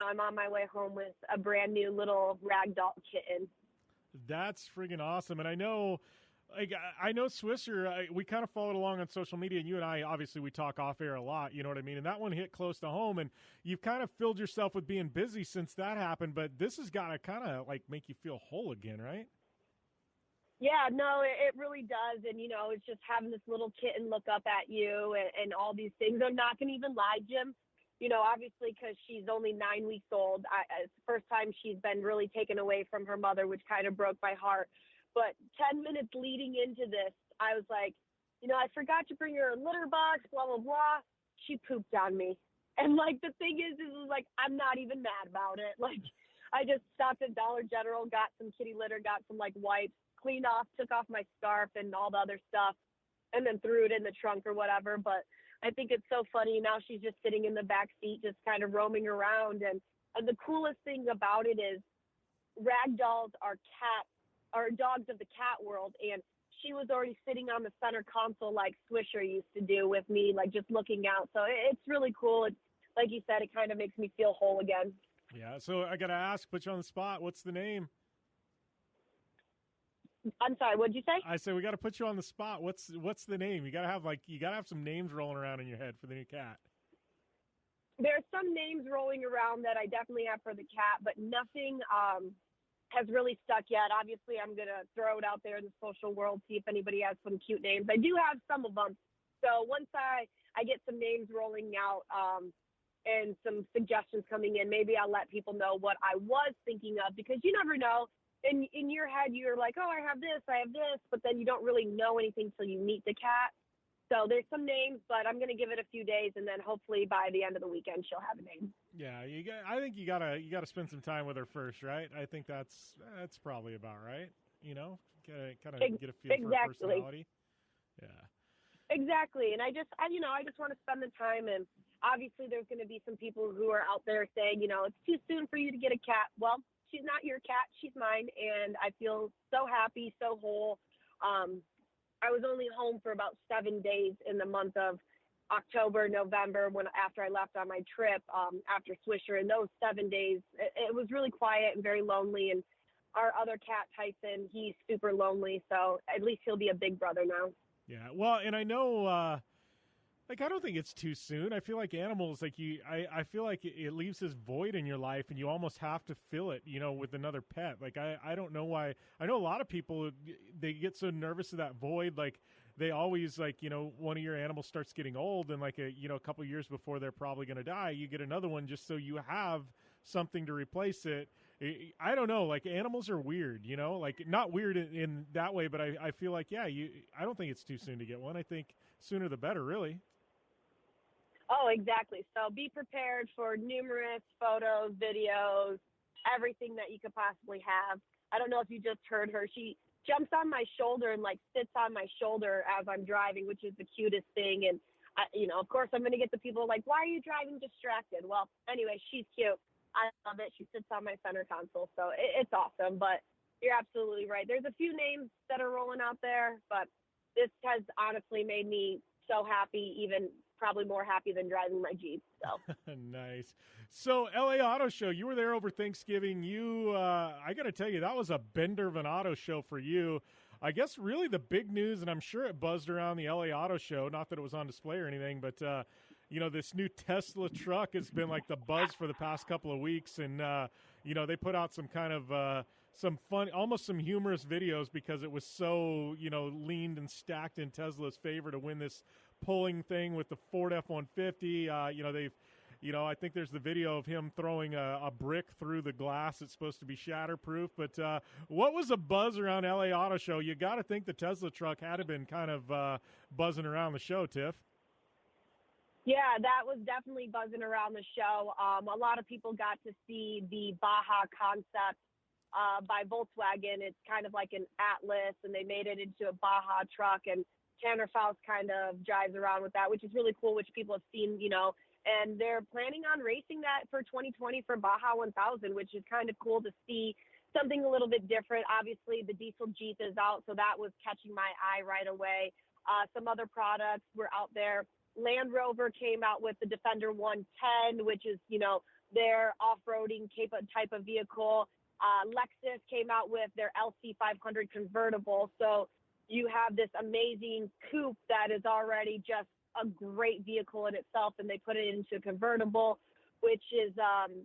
I'm on my way home with a brand new little ragdoll kitten. That's friggin' awesome. And I know, like, I know Swisher, we kind of followed along on social media, and you and I, obviously, we talk off air a lot, you know what I mean? And that one hit close to home, and you've kind of filled yourself with being busy since that happened, but this has got to kind of, like, make you feel whole again, right? Yeah, no, it really does. And, it's just having this little kitten look up at you and all these things. I'm not going to even lie, Jim. Obviously, because she's only 9 weeks old. It's the first time she's been really taken away from her mother, which kind of broke my heart. But 10 minutes leading into this, I was like, I forgot to bring her a litter box, blah, blah, blah. She pooped on me. And, like, the thing is like, I'm not even mad about it. Like, I just stopped at Dollar General, got some kitty litter, got some, like, wipes, cleaned off, took off my scarf and all the other stuff, and then threw it in the trunk or whatever. But I think it's so funny. Now she's just sitting in the back seat, just kind of roaming around. And the coolest thing about it is ragdolls are dogs of the cat world. And she was already sitting on the center console like Swisher used to do with me, like just looking out. So it's really cool. It's, like you said, it kind of makes me feel whole again. Yeah. So I got to ask, put you on the spot. What's the name? I'm sorry, what'd you say? I said we got to put you on the spot. What's the name? You got to have some names rolling around in your head for the new cat. There's some names rolling around that I definitely have for the cat, but nothing has really stuck yet. Obviously, I'm going to throw it out there in the social world, see if anybody has some cute names. I do have some of them. So once I get some names rolling out and some suggestions coming in, maybe I'll let people know what I was thinking of, because you never know. In your head, you're like, oh, I have this, but then you don't really know anything till you meet the cat. So there's some names, but I'm going to give it a few days, and then hopefully by the end of the weekend she'll have a name. Yeah, I think you gotta spend some time with her first, right? I think that's probably about right. Kind of get a feel for her personality. Yeah. Exactly, and I just want to spend the time, and obviously there's going to be some people who are out there saying, it's too soon for you to get a cat. Well, she's not your cat, she's mine, and I feel so happy, so whole. I was only home for about 7 days in the month of October, November, after I left on my trip after Swisher. And those 7 days, it was really quiet and very lonely. And our other cat, Tyson, he's super lonely, so at least he'll be a big brother now. Yeah, well, and I know I don't think it's too soon. I feel like animals, I feel like it leaves this void in your life, and you almost have to fill it, with another pet. Like, I don't know why. I know a lot of people, they get so nervous of that void. Like, they always, one of your animals starts getting old, and, a couple of years before they're probably going to die, you get another one just so you have something to replace it. I don't know. Like, animals are weird, not weird in that way, but I feel like, I don't think it's too soon to get one. I think sooner the better, really. Oh, exactly. So be prepared for numerous photos, videos, everything that you could possibly have. I don't know if you just heard her. She jumps on my shoulder and sits on my shoulder as I'm driving, which is the cutest thing. And, of course, I'm going to get the people like, why are you driving distracted? Well, anyway, she's cute. I love it. She sits on my center console. So it's awesome. But you're absolutely right. There's a few names that are rolling out there, but this has honestly made me so happy, even probably more happy than driving my Jeep. So nice. So LA Auto Show, you were there over Thanksgiving. You, I got to tell you, that was a bender of an auto show for you. I guess really the big news, and I'm sure it buzzed around the LA Auto Show, not that it was on display or anything, but, this new Tesla truck has been like the buzz for the past couple of weeks. And, they put out some kind of some fun, almost some humorous videos because it was so, leaned and stacked in Tesla's favor to win this pulling thing with the Ford F-150. I think there's the video of him throwing a brick through the glass. It's supposed to be shatterproof. But what was the buzz around LA Auto Show? You got to think the Tesla truck had to been kind of buzzing around the show, Tiff. Yeah, that was definitely buzzing around the show. A lot of people got to see the Baja concept by Volkswagen. It's kind of like an Atlas, and they made it into a Baja truck, and Tanner Faust kind of drives around with that, which is really cool, which people have seen, and they're planning on racing that for 2020 for Baja 1000, which is kind of cool to see something a little bit different. Obviously, the diesel Jeep is out, so that was catching my eye right away. Some other products were out there. Land Rover came out with the Defender 110, which is, their off-roading type of vehicle. Lexus came out with their LC500 convertible. So you have this amazing coupe that is already just a great vehicle in itself, and they put it into a convertible, which is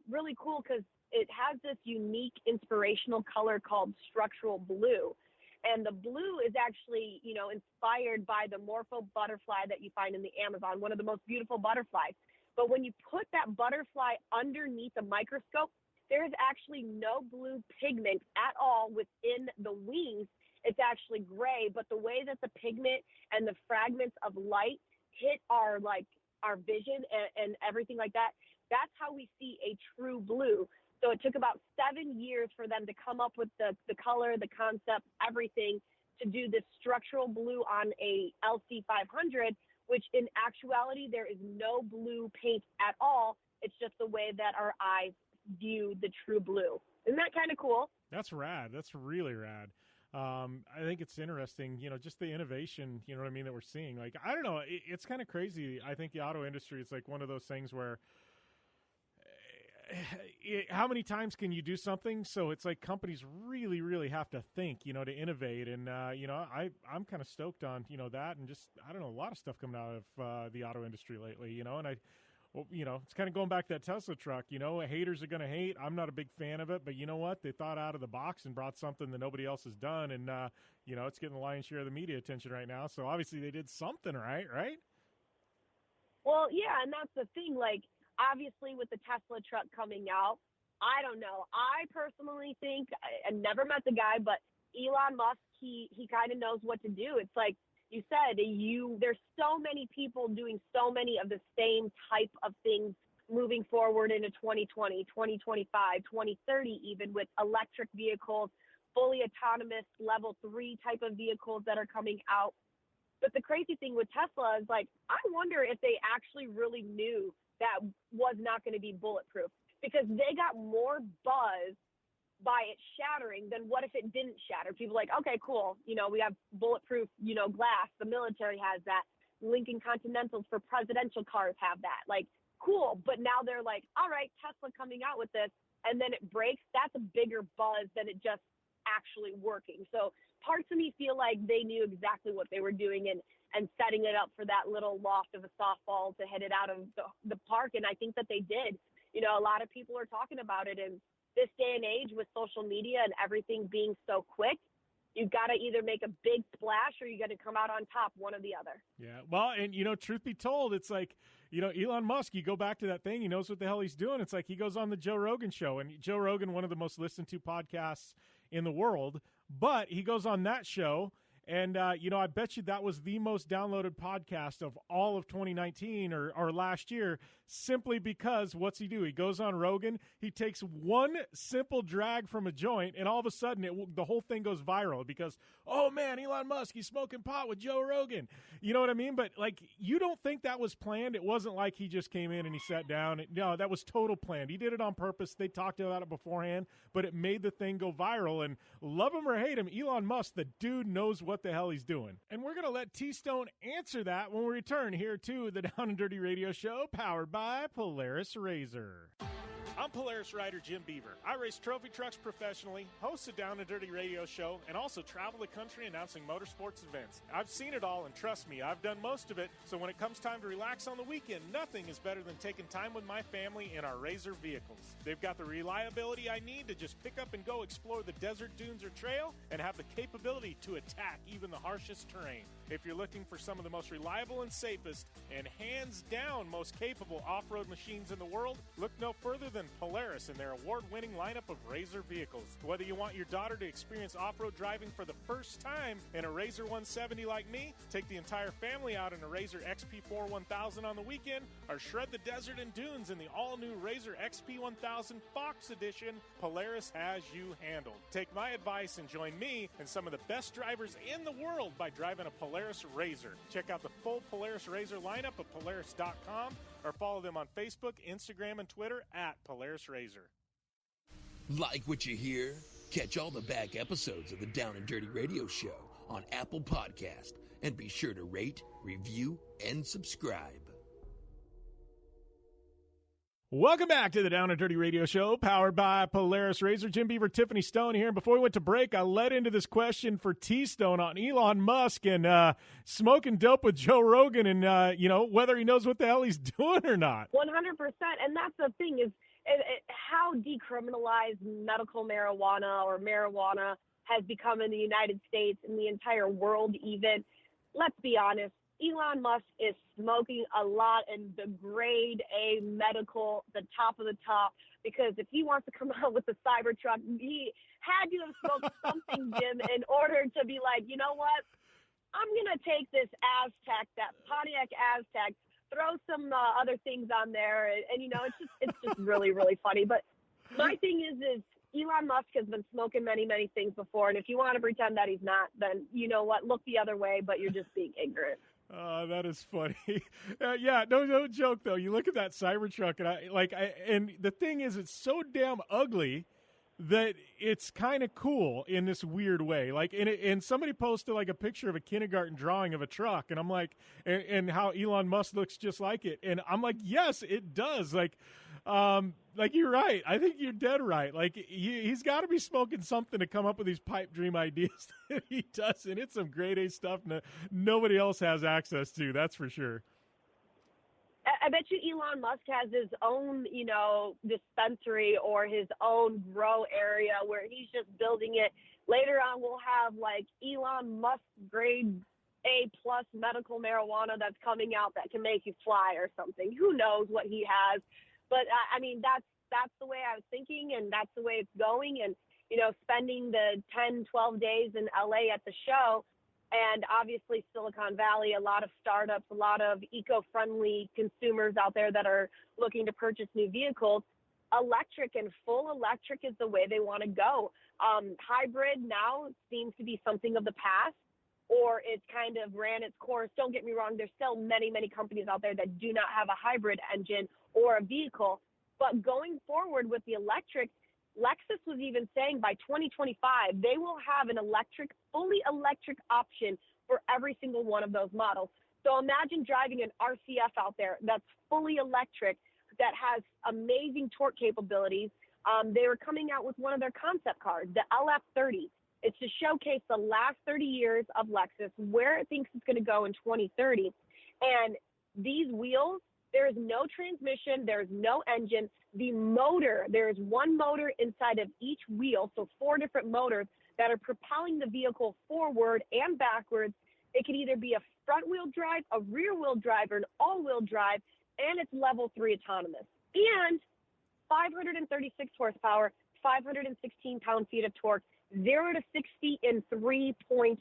really cool because it has this unique inspirational color called structural blue. And the blue is actually, inspired by the morpho butterfly that you find in the Amazon, one of the most beautiful butterflies. But when you put that butterfly underneath a microscope, there is actually no blue pigment at all within the wings. It's actually gray, but the way that the pigment and the fragments of light hit our vision and everything like that, that's how we see a true blue. So it took about 7 years for them to come up with the color, the concept, everything to do this structural blue on a LC500, which in actuality, there is no blue paint at all. It's just the way that our eyes view the true blue. Isn't that kind of cool? That's rad. That's really rad. I think it's interesting, just the innovation, that we're seeing. Like, I don't know, it's kind of crazy. I think the auto industry is like one of those things where how many times can you do something? So it's like companies really, really have to think, to innovate. And, I'm kind of stoked on, that and just, I don't know, a lot of stuff coming out of the auto industry lately, and it's kind of going back to that Tesla truck, haters are going to hate. I'm not a big fan of it, but you know what? They thought out of the box and brought something that nobody else has done. And, it's getting the lion's share of the media attention right now. So obviously they did something right? Well, yeah. And that's the thing, obviously with the Tesla truck coming out, I don't know. I personally think, I never met the guy, but Elon Musk, he kind of knows what to do. It's like you said, there's so many people doing so many of the same type of things moving forward into 2020, 2025, 2030, even with electric vehicles, fully autonomous level 3 type of vehicles that are coming out. But the crazy thing with Tesla is I wonder if they actually really knew that was not going to be bulletproof, because they got more buzz by it shattering than what if it didn't shatter. People are like, okay, cool. We have bulletproof, glass. The military has that. Lincoln Continentals for presidential cars have that. Cool. But now they're like, all right, Tesla coming out with this, and then it breaks. That's a bigger buzz than it just actually working. So parts of me feel like they knew exactly what they were doing and setting it up for that little loft of a softball to hit it out of the park. And I think that they did. A lot of people are talking about it. And this day and age with social media and everything being so quick, you've got to either make a big splash or you got to come out on top, one or the other. Yeah. Well, and, truth be told, it's like, Elon Musk, you go back to that thing, he knows what the hell he's doing. It's like he goes on the Joe Rogan show, and Joe Rogan, one of the most listened to podcasts in the world, but he goes on that show. And, I bet you that was the most downloaded podcast of all of 2019 or last year, simply because what's he do? He goes on Rogan, he takes one simple drag from a joint, and all of a sudden the whole thing goes viral because, oh, man, Elon Musk, he's smoking pot with Joe Rogan. You know what I mean? But, you don't think that was planned? It wasn't like he just came in and he sat down. No, that was total planned. He did it on purpose. They talked about it beforehand, but it made the thing go viral. And love him or hate him, Elon Musk, the dude knows what the hell he's doing. And we're going to let T-Stone answer that when we return here to the Down and Dirty Radio Show, powered by Polaris Razor. I'm Polaris rider Jim Beaver. I race trophy trucks professionally, host a Down and Dirty Radio Show, and also travel the country announcing motorsports events. I've seen it all, and trust me, I've done most of it, so when it comes time to relax on the weekend, nothing is better than taking time with my family in our Razor vehicles. They've got the reliability I need to just pick up and go explore the desert, dunes, or trail, and have the capability to attack even the harshest terrain. If you're looking for some of the most reliable and safest, and hands down most capable off-road machines in the world, look no further than Polaris and their award-winning lineup of Razor vehicles. Whether you want your daughter to experience off-road driving for the first time in a Razor 170 like me, take the entire family out in a Razor XP4 1000 on the weekend, or shred the desert and dunes in the all-new Razor XP 1000 Fox Edition, Polaris has you handled. Take my advice and join me and some of the best drivers in the world by driving a Polaris Razor. Check out the full Polaris Razor lineup at Polaris.com or follow them on Facebook, Instagram, and Twitter at Polaris Razor. Like what you hear? Catch all the back episodes of the Down and Dirty Radio Show on Apple Podcast, and be sure to rate, review, and subscribe. Welcome back to the Down and Dirty Radio Show, powered by Polaris Razor. Jim Beaver, Tiffany Stone here. And before we went to break, I led into this question for T-Stone on Elon Musk and smoking dope with Joe Rogan and, whether he knows what the hell he's doing or not. 100%. And that's the thing is how decriminalized medical marijuana or marijuana has become in the United States and the entire world even. Let's be honest. Elon Musk is smoking a lot in the grade A medical, the top of the top, because if he wants to come out with the Cybertruck, he had to have smoked something, Jim, in order to be like, you know what? I'm going to take this Aztec, that Pontiac Aztec, throw some other things on there. And it's just really, really funny. But my thing is Elon Musk has been smoking many, many things before. And if you want to pretend that he's not, then you know what? Look the other way, but you're just being ignorant. That is funny. No joke though. You look at that Cybertruck, and the thing is, it's so damn ugly that it's kind of cool in this weird way. And somebody posted a picture of a kindergarten drawing of a truck, and I'm like, and how Elon Musk looks just like it, and I'm like, yes, it does. You're right. I think you're dead right. He's got to be smoking something to come up with these pipe dream ideas that he does, and it's some grade A stuff nobody else has access to. That's for sure. I bet you Elon Musk has his own, dispensary or his own grow area where he's just building it. Later on, we'll have Elon Musk grade A+ medical marijuana that's coming out that can make you fly or something. Who knows what he has? But that's the way I was thinking, and that's the way it's going. And, spending the 10, 12 days in LA at the show, and obviously Silicon Valley, a lot of startups, a lot of eco-friendly consumers out there that are looking to purchase new vehicles. Electric and full electric is the way they want to go. Hybrid now seems to be something of the past, or it's kind of ran its course. Don't get me wrong, there's still many, many companies out there that do not have a hybrid engine or a vehicle. But going forward with the electric, Lexus was even saying by 2025, they will have an fully electric option for every single one of those models. So imagine driving an RCF out there that's fully electric, that has amazing torque capabilities. They were coming out with one of their concept cars, the LF30. It's to showcase the last 30 years of Lexus, where it thinks it's going to go in 2030. And these wheels, there is no transmission, there is no engine. The motor, there is one motor inside of each wheel, so 4 different motors that are propelling the vehicle forward and backwards. It can either be a front-wheel drive, a rear-wheel drive, or an all-wheel drive, and it's level 3 autonomous. And 536 horsepower, 516 pound-feet of torque, 0 to 60 in 3.8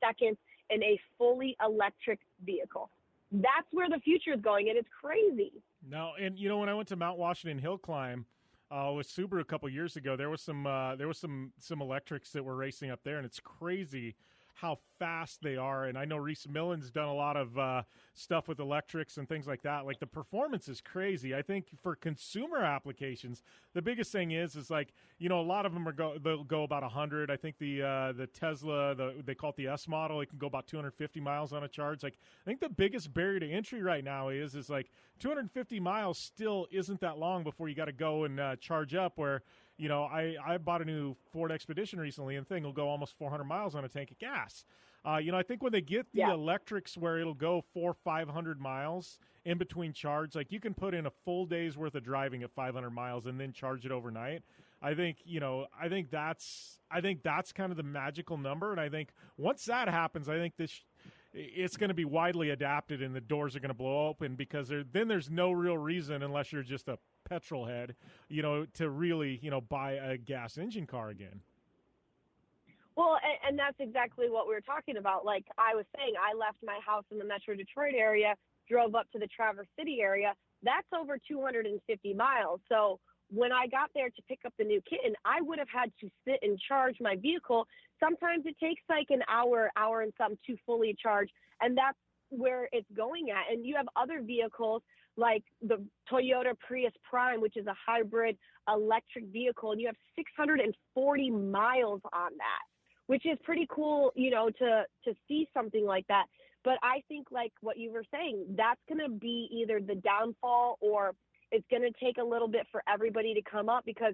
seconds in a fully electric vehicle. That's where the future is going, and it's crazy. No, and when I went to Mount Washington Hill Climb with Subaru a couple years ago, there was some electrics that were racing up there, and it's crazy how fast they are. And I know Reese Millen's done a lot of stuff with electrics and things like that. The performance is crazy. I think for consumer applications, the biggest thing is a lot of them they'll go about 100. I think the Tesla, they call it the S model, it can go about 250 miles on a charge. I think the biggest barrier to entry right now is 250 miles still isn't that long before you got to go and charge up, where I bought a new Ford Expedition recently, and the thing will go almost 400 miles on a tank of gas. I think when they get the electrics where it'll go 400-500 miles in between charge, you can put in a full day's worth of driving at 500 miles and then charge it overnight. I think that's kind of the magical number. And I think once that happens, I think it's going to be widely adapted and the doors are going to blow open, because then there's no real reason, unless you're just a petrol head, to really, buy a gas engine car again. Well, and that's exactly what we were talking about. Like I was saying, I left my house in the Metro Detroit area, drove up to the Traverse City area. That's over 250 miles. So when I got there to pick up the new kitten, I would have had to sit and charge my vehicle. Sometimes it takes an hour and some to fully charge, and that's where it's going at. And you have other vehicles like the Toyota Prius Prime, which is a hybrid electric vehicle, and you have 640 miles on that, which is pretty cool, to see something like that. But I think, like what you were saying, that's going to be either the downfall or it's going to take a little bit for everybody to come up because